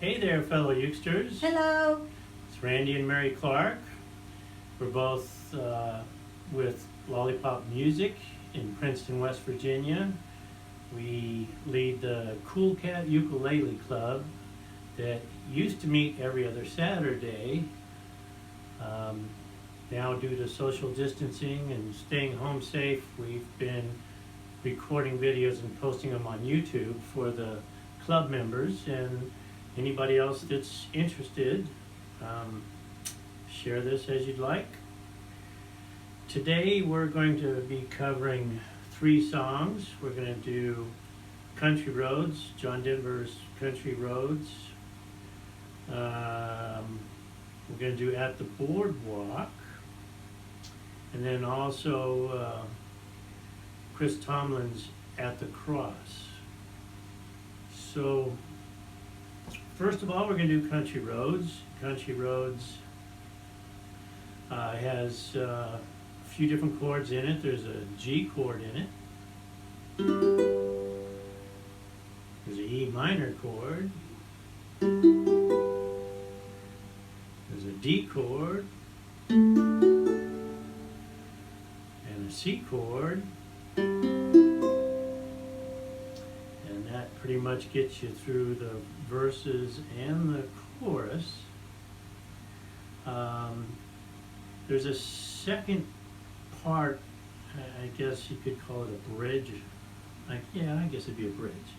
Hey there, fellow Ukesters. Hello. It's Randy and Mary Clark. We're both with Lollipop Music in Princeton, West Virginia. We lead the Cool Cat Ukulele Club that used to meet every other Saturday. Now, due to social distancing and staying home safe, we've been recording videos and posting them on YouTube for the club members and anybody else that's interested. Share this as you'd like. Today we're going to be covering 3 songs. We're going to do Country Roads, John Denver's Country Roads. We're going to do At the Boardwalk. And then also Chris Tomlin's At the Cross. So first of all, we're going to do Country Roads. Country Roads has a few different chords in it. There's a G chord in it. There's an E minor chord. There's a D chord. And a C chord. And that pretty much gets you through the verses and the chorus. There's a second part, I guess you could call it a bridge. I guess it'd be a bridge.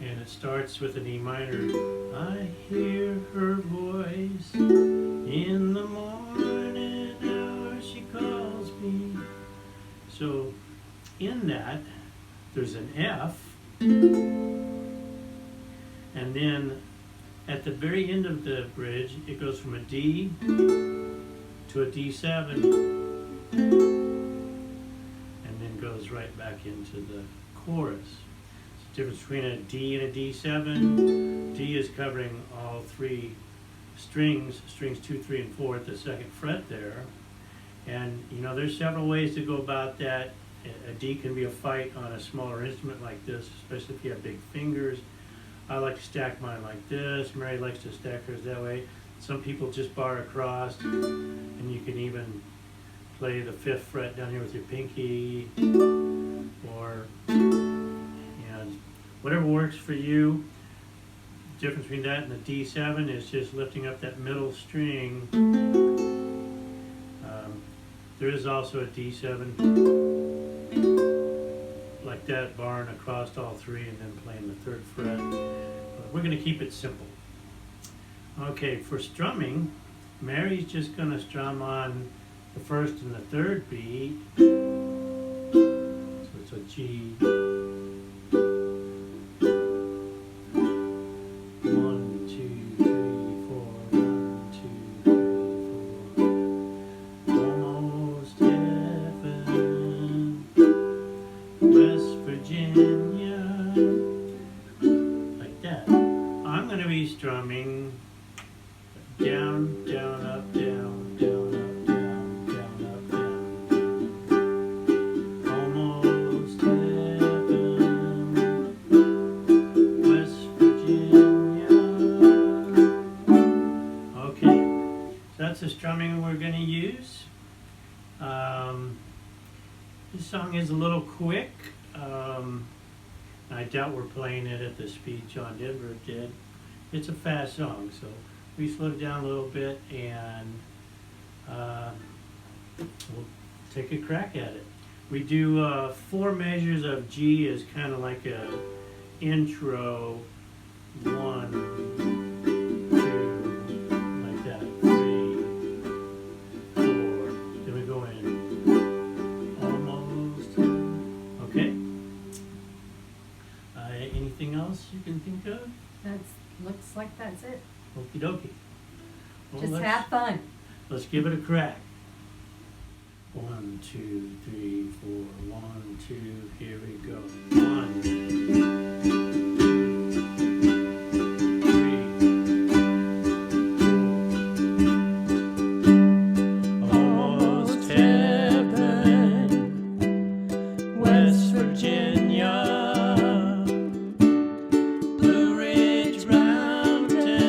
And it starts with an E minor. I hear her voice in the morning hour, she calls me. So in that, there's an F. And then at the very end of the bridge, it goes from a D to a D7, and then goes right back into the chorus. It's the difference between a D and a D7. D is covering all 3 strings 2, 3, and 4 at the 2nd fret there. And you know, there's several ways to go about that. A D can be a fight on a smaller instrument like this, especially if you have big fingers. I like to stack mine like this. Mary likes to stack hers that way. Some people just bar across, and you can even play the 5th fret down here with your pinky, or whatever works for you. The difference between that and the D7 is just lifting up that middle string. There is also a D7 like that, barring across all 3 and then playing the 3rd fret. But we're going to keep it simple. Okay, for strumming, Mary's just going to strum on the 1st and the 3rd beat. So it's a G. 1, 2, 3, 4. 1, 2, 3, 4. Almost heaven, West Virginia. Like that. I'm going to be strumming down, down, up, down, down, up, down, down, up, down. Almost heaven, West Virginia. Okay, so that's the strumming we're going to use. This song is a little quick. I doubt we're playing it at the speed John Denver did. It's a fast song, so we slowed it down a little bit, and we'll take a crack at it. We do 4 measures of G as kind of like a intro. 1, 2, like that. 3, 4. Then we go in. Almost. Okay. Anything else you can think of? Looks like that's it. Okie dokie. Well, Just have fun. Let's give it a crack. 1, 2, 3, 4. 1, 2. Here we go. 1, 3, 4. Almost heaven, West Virginia. Blue Ridge Mountain.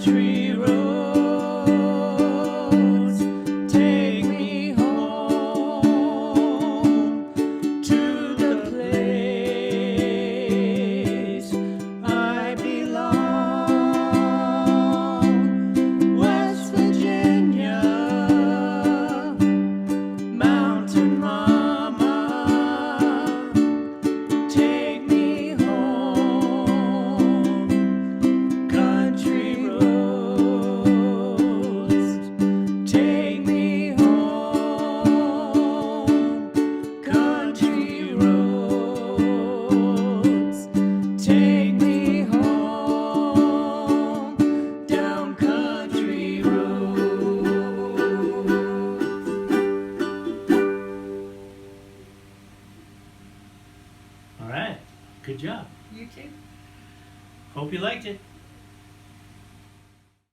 country roads, take me home to the place I belong. West Virginia, Mountain Mama, take me home. Country roads, take me home. Country roads, take me home. Down country roads. All right, good job. You too? Hope you liked it.